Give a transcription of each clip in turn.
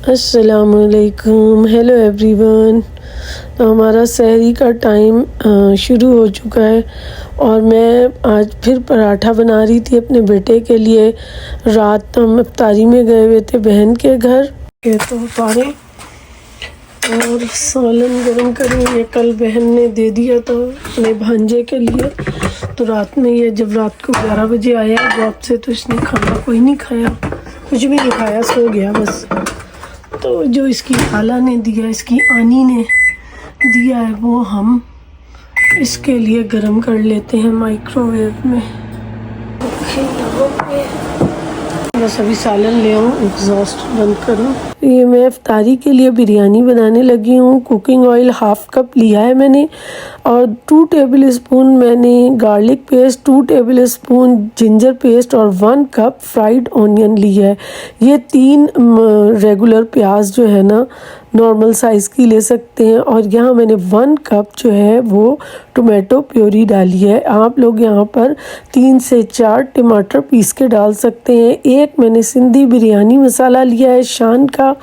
अस्सलामुअलैकुम, hello everyone. तो हमारा सहरी का टाइम शुरू हो चुका है और मैं आज फिर पराठा बना रही थी अपने बेटे के लिए। रात हम इफ्तारी में गए हुए थे बहन के घर के, तो उतारे और सालन गरम करेंगे। कल बहन ने दे दिया था अपने भांजे के लिए, तो रात में ये जब रात को 11 बजे आया जॉब से तो इसने खाना कोई नहीं खाया, कुछ भी नहीं खाया, सो गया बस। तो जो इसकी खाला ने दिया, इसकी आनी ने दिया है, वो हम इसके लिए गरम कर लेते हैं माइक्रोवेव में। बस अभी सालन ले आऊँ, एग्जॉस्ट बंद करूँ। ये मैं इफ्तारी के लिए बिरयानी बनाने लगी हूँ। कुकिंग ऑयल 1/2 कप लिया है मैंने और 2 टेबल स्पून मैंने garlic paste, 2 table spoon ginger paste और 1 कप फ्राइड ऑनियन लिया है। ये 3 रेगुलर प्याज जो है ना नॉर्मल साइज़ की ले सकते हैं। और यहाँ मैंने 1 कप जो है वो टोमेटो प्योरी डाली है। आप लोग यहाँ पर 3 से 4 टमाटर पीस के डाल सकते हैं। एक मैंने सिंधी बिरयानी मसाला लिया है शान का,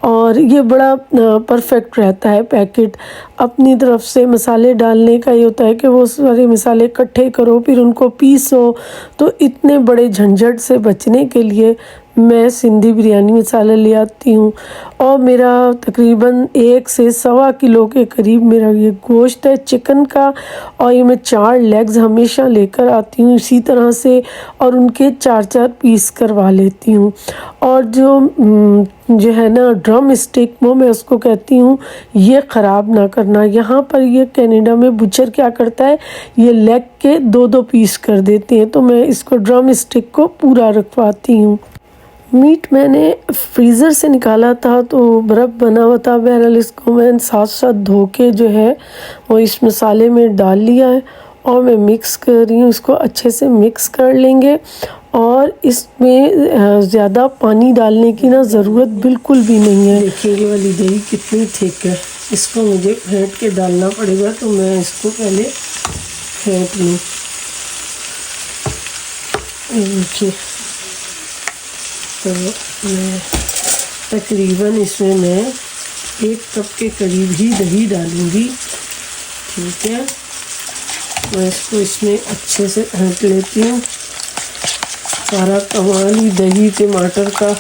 और ये बड़ा परफेक्ट रहता है पैकेट। अपनी तरफ से मसाले डालने का ये होता है कि वो सारे मसाले इकट्ठे करो फिर उनको पीसो, तो इतने बड़े झंझट से बचने के लिए मैं सिंधी बिरयानी मसाला ले आती हूँ। और मेरा तकरीबन 1 से 1.25 किलो के करीब मेरा ये गोश्त है चिकन का, और ये मैं 4 लेग्स हमेशा लेकर आती हूँ इसी तरह से, और उनके 4-4 पीस करवा लेती हूँ। और जो है ना ड्रम स्टिक, वो मैं उसको कहती हूँ ये ख़राब ना करना। यहाँ पर ये कनाडा में बुचर क्या करता है, ये लेग के 2-2 पीस कर देते हैं, तो मैं इसको ड्रम स्टिक को पूरा रखवाती हूँ। मीट मैंने फ्रीज़र से निकाला था तो बर्फ़ बना हुआ था, बहरहाल इसको मैं साथ साथ धो के जो है वो इस मसाले में डाल लिया है और मैं मिक्स कर रही हूँ। इसको अच्छे से मिक्स कर लेंगे और इसमें ज़्यादा पानी डालने की ना ज़रूरत बिल्कुल भी नहीं है। देखिए ये वाली दही कितनी थिक है, इसको मुझे फेंट के डालना पड़ेगा, तो मैं इसको पहले फेंट लूँ। देखिए तो मैं तकरीबन इसमें मैं 1 कप के करीब ही दही डालूँगी, ठीक है। मैं इसको इसमें अच्छे से फेंट लेती हूँ। सारा कमाल ही दही टमाटर का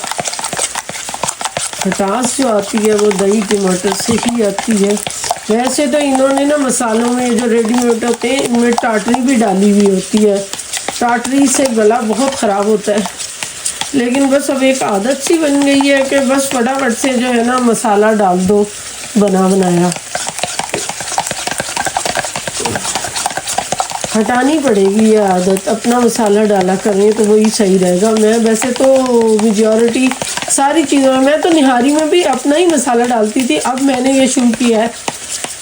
खटास जो आती है वो दही टमाटर से ही आती है। वैसे तो इन्होंने ना मसालों में जो रेडीमेड होते हैं इनमें टाटरी भी डाली हुई होती है, टाटरी से गला बहुत ख़राब होता है, लेकिन बस अब एक आदत सी बन गई है कि बस फटाफट से जो है ना मसाला डाल दो बना बनाया। हटानी पड़ेगी ये आदत, अपना मसाला डाला करें तो वही सही रहेगा। मैं वैसे तो मेजॉरिटी सारी चीज़ों में, मैं तो निहारी में भी अपना ही मसाला डालती थी। अब मैंने ये शुरू किया है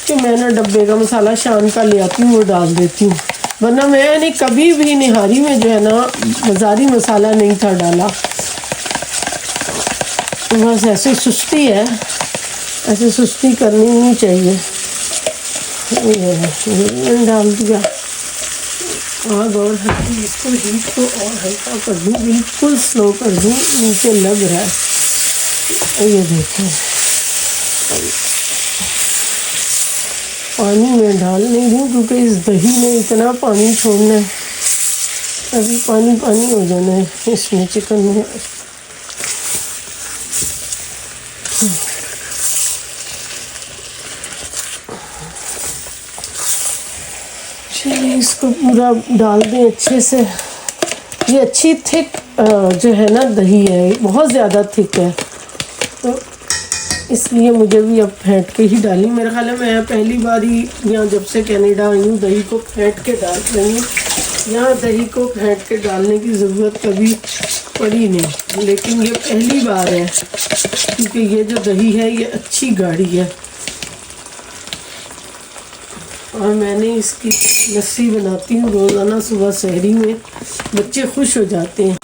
कि मैं ना डब्बे का मसाला शान का ले आती हूँ, वो डाल देती हूँ, वरना मैंने कभी भी निहारी में जो है ना बाज़ारी मसाला नहीं था डाला। बस ऐसे सुस्ती है, ऐसे सुस्ती करनी नहीं चाहिए। ये डाल दिया आग और हल्की इसको हीट को और हल्का कर दूँ, बिल्कुल स्लो कर दूँ, नीचे लग रहा है। ये देखें पानी में डाल नहीं दूँ क्योंकि इस दही ने इतना पानी छोड़ना है, अभी पानी पानी हो जाना है इसमें चिकन में। चलिए इसको पूरा डाल दें अच्छे से। ये अच्छी थिक जो है ना दही है, बहुत ज़्यादा थिक है, तो इसलिए मुझे भी अब फेंट के ही डाली। मेरे ख्याल में मैं पहली बार ही यहाँ जब से कनाडा आई हूँ दही को फेंट के डाल रही हूँ। यहाँ दही को फेंट के डालने की ज़रूरत कभी पड़ी नहीं, लेकिन ये पहली बार है क्योंकि ये जो दही है ये अच्छी गाढ़ी है और मैंने इसकी लस्सी बनाती हूँ रोज़ाना सुबह सहरी में, बच्चे खुश हो जाते हैं।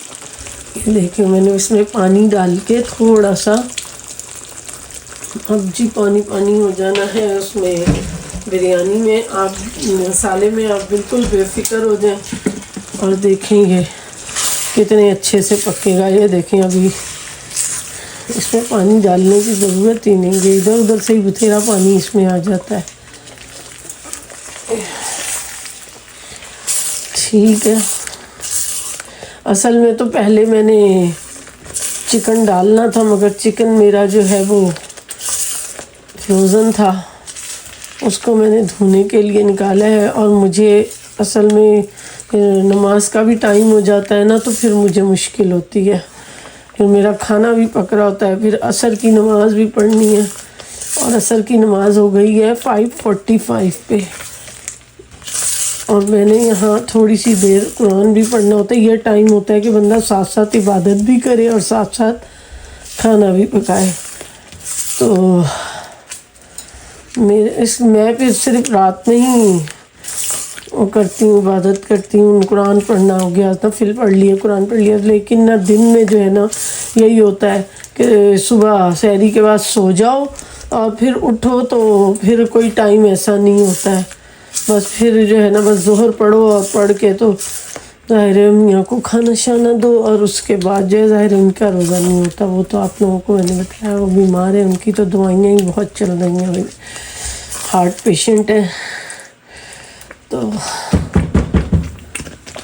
ये देखिए मैंने इसमें पानी डाल के थोड़ा सा, अब जी पानी पानी हो जाना है उसमें बिरयानी में। आप मसाले में आप बिल्कुल बेफिक्र हो जाएं और देखेंगे कितने अच्छे से पकेगा। ये देखें अभी इसमें पानी डालने की ज़रूरत ही नहीं है, इधर उधर से ही बथेरा पानी इसमें आ जाता है। ठीक है, असल में तो पहले मैंने चिकन डालना था, मगर चिकन मेरा जो है वो फ्रोज़न था, उसको मैंने धोने के लिए निकाला है। और मुझे असल में नमाज का भी टाइम हो जाता है ना, तो फिर मुझे मुश्किल होती है, फिर मेरा खाना भी पक रहा होता है, फिर असर की नमाज भी पढ़नी है। और असर की नमाज हो गई है 5:45 पे, और मैंने यहाँ थोड़ी सी देर कुरान भी पढ़ना होता है। ये टाइम होता है कि बंदा साथ साथ इबादत भी करे और साथ साथ खाना भी पकाए। तो मैं फिर सिर्फ रात में ही वो करती हूँ, इबादत करती हूँ। कुरान पढ़ना हो गया तो फिर पढ़ लिया, कुरान पढ़ लिया। लेकिन ना दिन में जो है ना यही होता है कि सुबह सहरी के बाद सो जाओ और फिर उठो, तो फिर कोई टाइम ऐसा नहीं होता है। बस फिर जो है ना बस ज़ोहर पढ़ो, और पढ़ के तो ज़ाहिर है मियाँ को खाना शाना दो, और उसके बाद जो है ज़ाहिर उनका रोज़ा नहीं होता। वो तो आप लोगों को मैंने बताया वो बीमार है, उनकी तो दवाइयाँ ही बहुत चल रही हैं अभी, हार्ट पेशेंट है। तो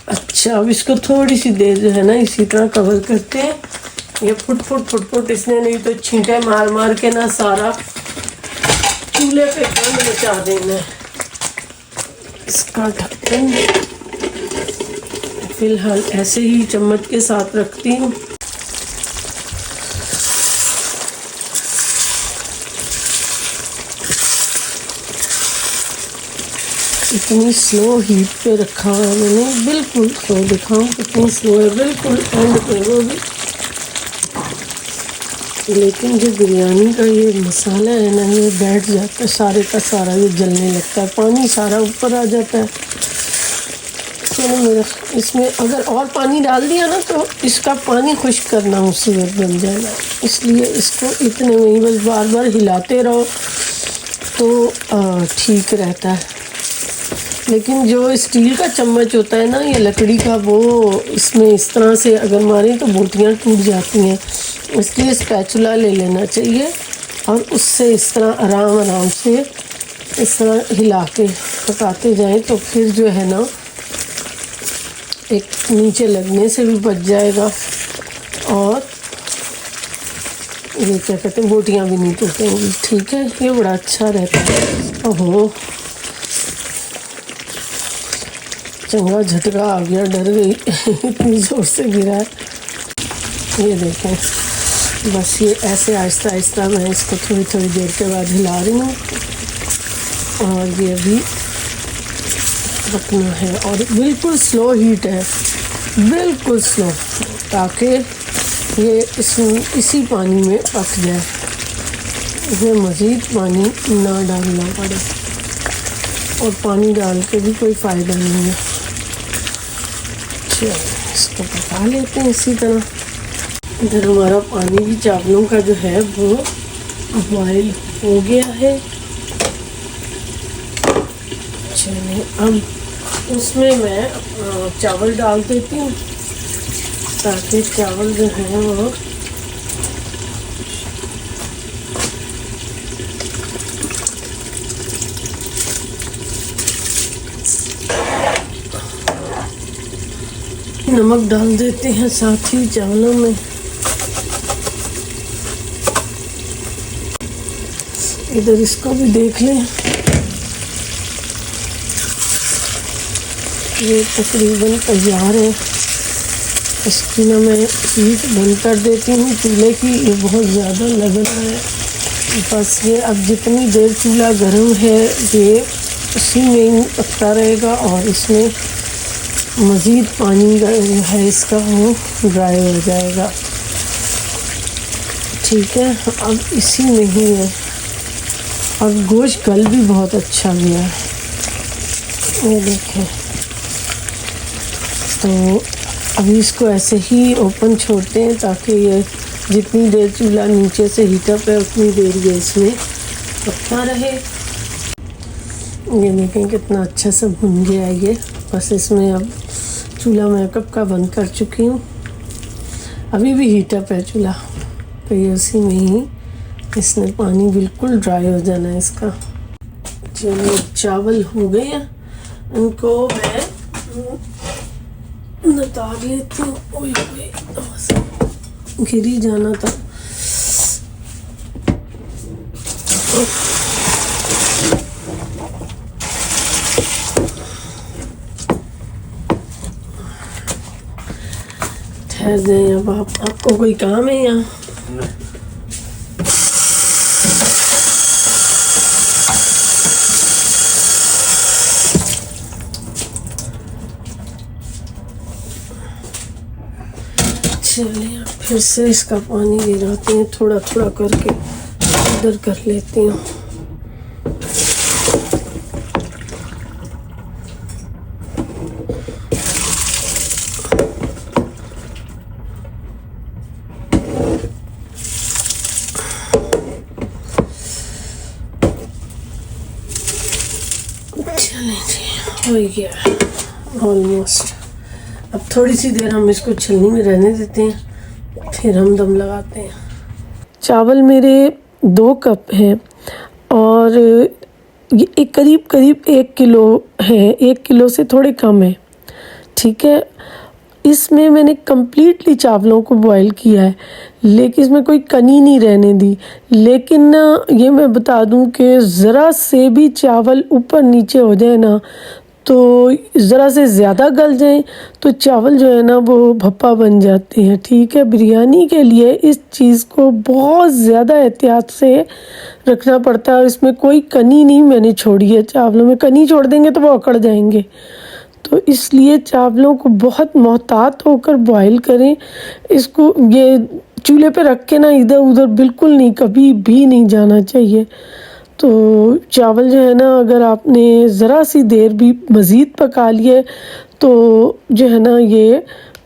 अच्छा, अब इसको थोड़ी सी देर जो है ना इसी तरह कवर करते हैं। ये फुट इसने नहीं तो छींटे मार मार के ना सारा चूल्हे पे गंद मचा देना है। इसका ढक्कन फिलहाल ऐसे ही चम्मच के साथ रखती हूँ। इतनी स्लो हीट पे रखा हुआ है मैंने, बिल्कुल स्लो, दिखाऊं कितनी स्लो है, बिल्कुल एंड पे वो भी। लेकिन जो बिरयानी का ये मसाला है ना, ये बैठ जाता है सारे का सारा, ये जलने लगता है, पानी सारा ऊपर आ जाता है। चलो मेरा इसमें अगर और पानी डाल दिया ना तो इसका पानी खुश्क करना मुसीबत बन जाएगा, इसलिए इसको इतने में ही बस बार बार हिलाते रहो तो ठीक रहता है। लेकिन जो स्टील का चम्मच होता है ना, ये लकड़ी का, वो इसमें इस तरह से अगर मारें तो बोटियाँ टूट जाती हैं, इसलिए स्पैचुला ले लेना चाहिए और उससे इस तरह आराम से इस तरह हिला के पकाते जाएं, तो फिर जो है ना एक नीचे लगने से भी बच जाएगा और ये क्या कहते हैं बोटियाँ भी नहीं टूटेंगी। ठीक है, ये बड़ा अच्छा रहता है। ओहो, चंगा झटका आ गया, डर गई इतनी ज़ोर से गिरा है। ये देखें, बस ये ऐसे आहिस्ता आहिस्ता मैं इसको थोड़ी थोड़ी देर के बाद हिला रही हूँ, और ये भी रखना है। और बिल्कुल स्लो हीट है, बिल्कुल स्लो, ताकि ये इसी पानी में पक जाए, इसमें मज़ीद पानी ना डालना पड़े, और पानी डाल के भी कोई फ़ायदा नहीं है। चलो इसको पका लेते हैं इसी तरह। इधर हमारा पानी भी चावलों का जो है वो बॉयल हो गया है। चलिए अब उसमें मैं चावल डाल देती हूँ, ताकि चावल जो है वो नमक डाल देते हैं साथ ही चावलों में। इधर इसको भी देख लें, ये तकरीबन तैयार है। इसकी ना मैं हीट बंद कर देती हूँ चूल्हे की, ये बहुत ज़्यादा लग रहा है। बस ये अब जितनी देर चूल्हा गर्म है ये उसी में ही पकता रहेगा, और इसमें मज़ीद पानी जो है इसका वो ड्राई हो जाएगा। ठीक है, अब इसी में ही है, और गोश्त गल भी बहुत अच्छा गया है, ये देखें। तो अभी इसको ऐसे ही ओपन छोड़ते हैं, ताकि ये जितनी देर चूल्हा नीचे से हीटअप है उतनी देर ये इसमें पकता रहे। ये देखें कितना अच्छा सा भुन गया है ये। बस इसमें अब चूल्हा मैं कब का बंद कर चुकी हूँ, अभी भी हीटअप है चूल्हा, तो ये उसी में ही इसमें पानी बिल्कुल ड्राई हो जाना है इसका। चलिए चावल हो गए हैं, इनको मैं नितार लेती हूँ। ओए ओए गिर ही जाना था। ठहर जाए, अब आपको कोई काम है यहाँ? चलिए फिर से इसका पानी गिराते हैं, थोड़ा थोड़ा करके इधर कर लेती हूँ। चलिए जी, हो गया ऑलमोस्ट। अब थोड़ी सी देर हम इसको छलनी में रहने देते हैं, फिर हम दम लगाते हैं। चावल मेरे 2 कप हैं और ये एक करीब 1 किलो है, 1 किलो से थोड़े कम है, ठीक है। इसमें मैंने कम्प्लीटली चावलों को बॉईल किया है, लेकिन इसमें कोई कनी नहीं रहने दी। लेकिन ना ये मैं बता दूं कि ज़रा से भी चावल ऊपर नीचे हो जाए ना, तो ज़रा से ज़्यादा गल जाएं तो चावल जो है ना वो भप्पा बन जाते हैं, ठीक है। बिरयानी के लिए इस चीज़ को बहुत ज़्यादा एहतियात से रखना पड़ता है और इसमें कोई कनी नहीं मैंने छोड़ी है। चावलों में कनी छोड़ देंगे तो वो अकड़ जाएंगे, तो इसलिए चावलों को बहुत मोहतात होकर बॉईल करें। इसको ये चूल्हे पे रख के ना इधर उधर बिल्कुल नहीं, कभी भी नहीं जाना चाहिए। तो चावल जो है ना, अगर आपने ज़रा सी देर भी मज़ीद पका लिए तो जो है ना ये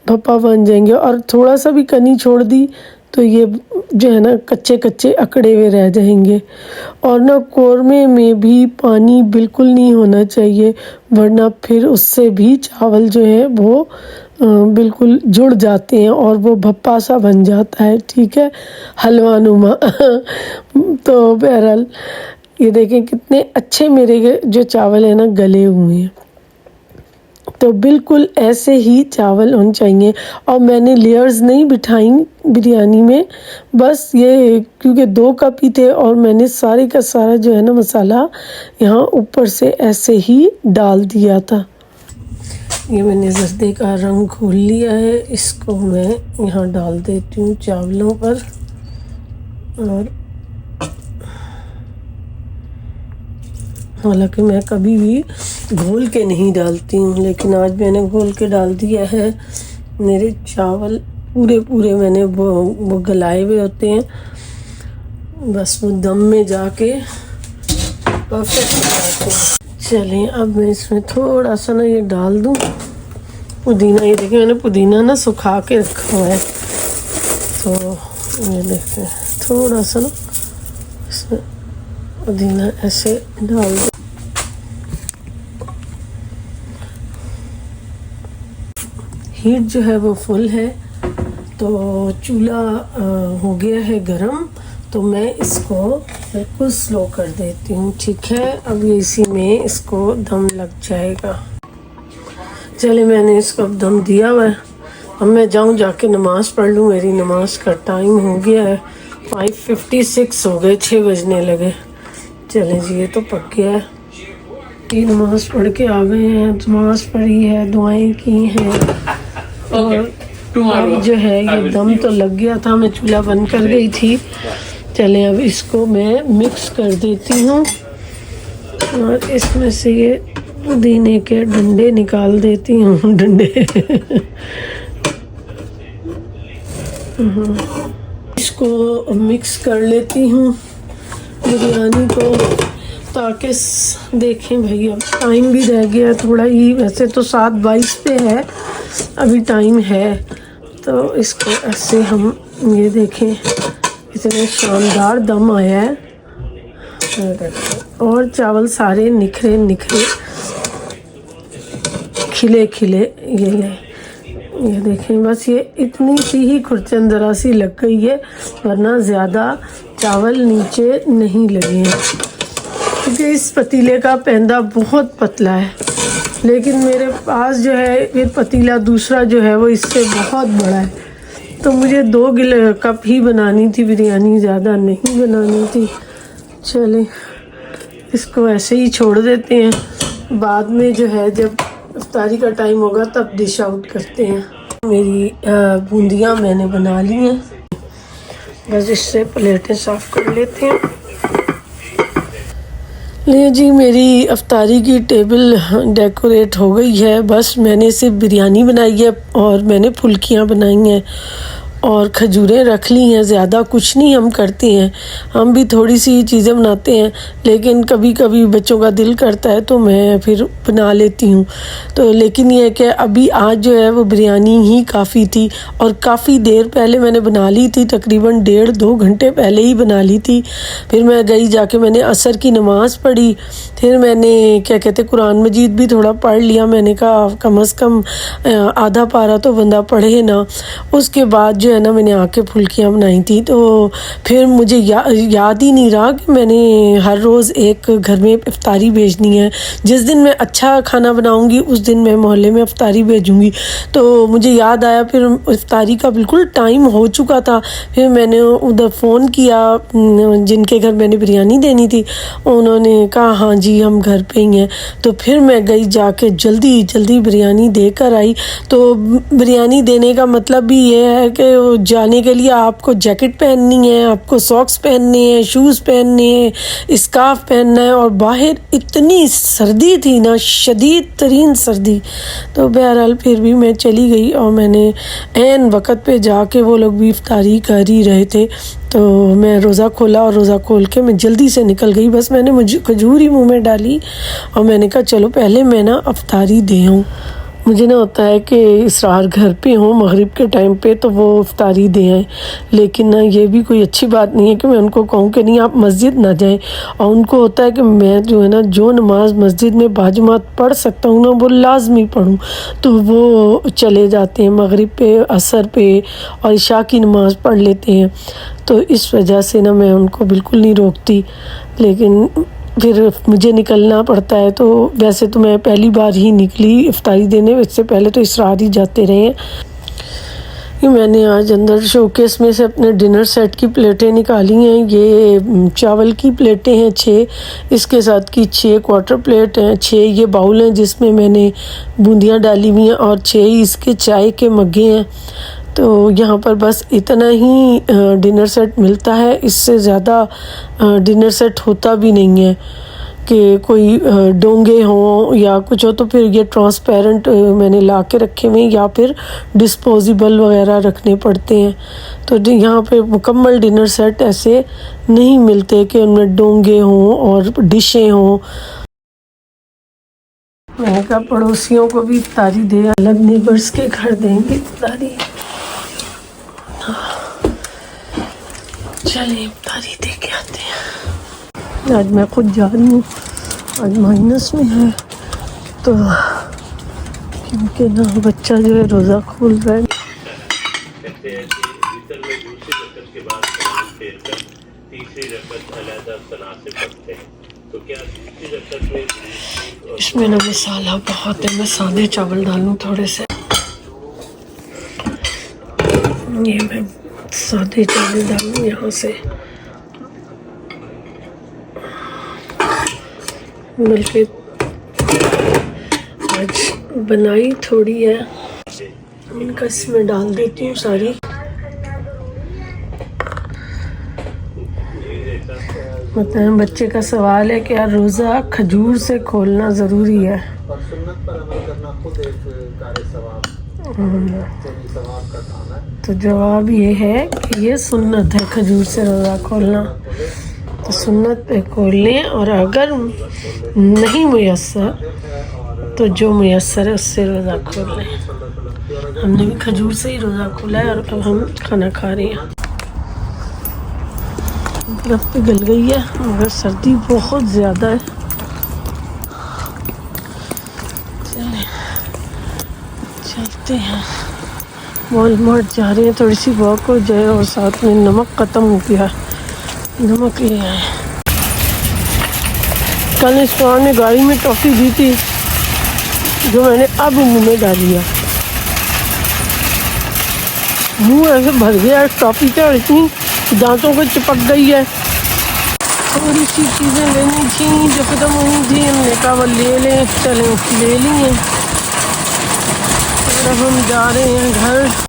भप्पा बन जाएंगे, और थोड़ा सा भी कनी छोड़ दी तो ये जो है ना कच्चे कच्चे अकड़े हुए रह जाएंगे। और ना कौरमे में भी पानी बिल्कुल नहीं होना चाहिए, वरना फिर उससे भी चावल जो है वो बिल्कुल जुड़ जाते हैं और वो भप्पा सा बन जाता है, ठीक है, हलवा नुमा। तो बहरहाल ये देखें कितने अच्छे मेरे जो चावल है ना गले हुए हैं। तो बिल्कुल ऐसे ही चावल होने चाहिए। और मैंने लेयर्स नहीं बिठाई बिरयानी में, बस ये क्योंकि 2 कप ही थे और मैंने सारे का सारा जो है ना मसाला यहाँ ऊपर से ऐसे ही डाल दिया था। ये मैंने जर्दे का रंग घोल लिया है, इसको मैं यहाँ डाल देती हूँ चावलों पर। और हालांकि मैं कभी भी घोल के नहीं डालती हूँ, लेकिन आज मैंने घोल के डाल दिया है। मेरे चावल पूरे मैंने वो गलाए हुए होते हैं, बस वो दम में जाके परफेक्ट हो जाते हैं। चलिए अब मैं इसमें थोड़ा सा ना ये डाल दूँ पुदीना। ये देखिए मैंने पुदीना ना सुखा के रखा हुआ है, तो ये देखिए थोड़ा सा ना इसमें पुदीना ऐसे डाल दो। हीट जो है वो फुल है, तो चूल्हा हो गया है गरम, तो मैं इसको बिल्कुल स्लो कर देती हूँ, ठीक है। अब इसी में इसको दम लग जाएगा। चले मैंने इसको अब दम दिया हुआ है, अब मैं जाऊँ जाके नमाज़ पढ़ लूँ। मेरी नमाज का टाइम हो गया है, 5:56 हो गए, 6 बजने लगे। चले जी ये तो पक गया है। ये नमाज़ पढ़ के आ गए हैं, नमाज़ पढ़ी है, दुआएं की हैं और अब जो है ये दम तो लग गया था, मैं चूल्हा बंद कर गई थी। चले अब इसको मैं मिक्स कर देती हूँ और इसमें से ये पुदीने के डंडे निकाल देती हूँ, डंडे। इसको मिक्स कर लेती हूँ बिरयानी को, ताकि देखें भाई अब टाइम भी रह गया थोड़ा ही, वैसे तो 7:22 पे है, अभी टाइम है। तो इसको ऐसे हम ये देखें इतने शानदार दम आया है, और चावल सारे निखरे निखरे खिले खिले ये ये देखें, बस ये इतनी सी ही खुरचन ज़रा सी लग गई है, वरना ज़्यादा चावल नीचे नहीं लगे हैं, क्योंकि इस पतीले का पैंदा बहुत पतला है। लेकिन मेरे पास जो है ये पतीला दूसरा जो है वो इससे बहुत बड़ा है, तो मुझे 2 कप ही बनानी थी बिरयानी, ज़्यादा नहीं बनानी थी। चलें, इसको ऐसे ही छोड़ देते हैं, बाद में जो है जब इफ्तारी का टाइम होगा तब डिश आउट करते हैं। मेरी बूंदियाँ मैंने बना ली हैं, बस इससे प्लेटें साफ़ कर लेते हैं। ले जी, मेरी इफ्तारी की टेबल डेकोरेट हो गई है। बस मैंने सिर्फ बिरयानी बनाई है और मैंने फुल्कियाँ बनाई हैं और खजूरें रख ली हैं। ज़्यादा कुछ नहीं हम करते हैं, हम भी थोड़ी सी चीज़ें बनाते हैं, लेकिन कभी कभी बच्चों का दिल करता है तो मैं फिर बना लेती हूँ। तो लेकिन ये है कि अभी आज जो है वो बिरयानी ही काफ़ी थी, और काफ़ी देर पहले मैंने बना ली थी, तकरीबन 1.5-2 घंटे पहले ही बना ली थी। फिर मैं गई, जाके मैंने असर की नमाज़ पढ़ी, फिर मैंने क्या कहते कुरान मजीद भी थोड़ा पढ़ लिया। मैंने कहा कम अज़ कम आधा पारा तो बंदा पढ़े ना। उसके बाद जो है ना मैंने आके फुल्कियाँ बनाई थी, तो फिर मुझे याद ही नहीं रहा कि मैंने हर रोज़ एक घर में इफ्तारी भेजनी है। जिस दिन मैं अच्छा खाना बनाऊंगी उस दिन मैं मोहल्ले में इफ्तारी भेजूंगी। तो मुझे याद आया, फिर इफ्तारी का बिल्कुल टाइम हो चुका था। फिर मैंने उधर फ़ोन किया जिनके घर मैंने बिरयानी देनी थी, उन्होंने कहा हाँ जी हम घर पे ही हैं। तो फिर मैं गई, जाके जल्दी जल्दी बिरयानी देकर आई। तो बिरयानी देने का मतलब भी ये है कि जाने के लिए आपको जैकेट पहननी है, आपको सॉक्स पहनने हैं, शूज़ पहनने हैं, स्कार्फ पहनना है, और बाहर इतनी सर्दी थी ना, शदीद तरीन सर्दी। तो बहरहाल फिर भी मैं चली गई, और मैंने ऐन वक़्त पे जाके, वो लोग भी इफ्तारी कर ही रहे थे, तो मैं रोज़ा खोला, और रोज़ा खोल के मैं जल्दी से निकल गई। बस मैंने मुझे खजूर ही मुँह में डाली और मैंने कहा चलो पहले मैं ना इफ्तारी दे आऊँ। मुझे ना होता है कि इसरार घर पे हों मगरिब के टाइम पे तो वो इफ्तारी दे आएँ, लेकिन ना ये भी कोई अच्छी बात नहीं है कि मैं उनको कहूँ कि नहीं आप मस्जिद ना जाएं। और उनको होता है कि मैं जो है ना जो नमाज मस्जिद में बाजमात पढ़ सकता हूँ ना वो लाजमी पढ़ूँ, तो वो चले जाते हैं मगरिब पे, असर पे और इशा की नमाज़ पढ़ लेते हैं। तो इस वजह से ना मैं उनको बिल्कुल नहीं रोकती, लेकिन फिर मुझे निकलना पड़ता है। तो वैसे तो मैं पहली बार ही निकली इफ्तारी देने, इससे पहले तो इसरार ही जाते रहे हैं। कि मैंने आज अंदर शोकेस में से अपने डिनर सेट की प्लेटें निकाली हैं। ये चावल की प्लेटें हैं 6, इसके साथ की 6 क्वार्टर प्लेट हैं, 6 ये बाउल हैं जिसमें मैंने बूंदियाँ डाली हुई हैं, और 6 इसके चाय के मग्गे हैं। तो यहाँ पर बस इतना ही डिनर सेट मिलता है, इससे ज़्यादा डिनर सेट होता भी नहीं है कि कोई डोंगे हों या कुछ हो। तो फिर ये ट्रांसपेरेंट मैंने ला के रखे हुए हैं, या फिर डिस्पोजेबल वगैरह रखने पड़ते हैं। तो यहाँ पे मुकम्मल डिनर सेट ऐसे नहीं मिलते कि उनमें डोंगे हों और डिशें हों। मैंने कहा पड़ोसियों को भी इफ्तारी दे, अलग नेबर्स के घर देंगे इफ्तारी। चलिए इफ्तारी दे के आते हैं। आज मैं खुद जा रही हूँ, आज माइनस में है, तो क्योंकि ना बच्चा जो है रोज़ा खोल रहा है। इसमें ना मसाला बहुत है, मैं सादे चावल डालूँ थोड़े से। ये मैं सादे चावल डालूँ यहाँ से, बल्कि आज बनाई थोड़ी है, इनका इसमें डाल देती हूँ सारी। मतलब बच्चे का सवाल है कि यार रोज़ा खजूर से खोलना ज़रूरी है। तो जवाब ये है कि ये सुन्नत है खजूर से रोज़ा खोलना, तो सुन्नत पे खोल लें, और अगर नहीं मुयस्सर तो जो मुयस्सर है उससे रोज़ा खोल लें। हमने भी खजूर से ही रोज़ा खोला है, और अब हम खाना खा रहे हैं। बर्फ़ पिघल गई है मगर सर्दी बहुत ज़्यादा है। चलते हैं। वॉलमार्ट जा रहे हैं, थोड़ी सी वॉक हो जाए और साथ में नमक ख़त्म हो गया, नमक ले आए। कल इस ने गाड़ी में टॉफ़ी दी थी जो मैंने अब मुंह में डाली है। मुंह ऐसे भर गया टॉफ़ी का, इतनी दांतों को चिपक गई है। थोड़ी सी चीज़ें लेनी थी जो ख़त्म हुई थी, हमने कहा वो ले लें, चलें ले ली हैं। अब हम जा रहे हैं घर।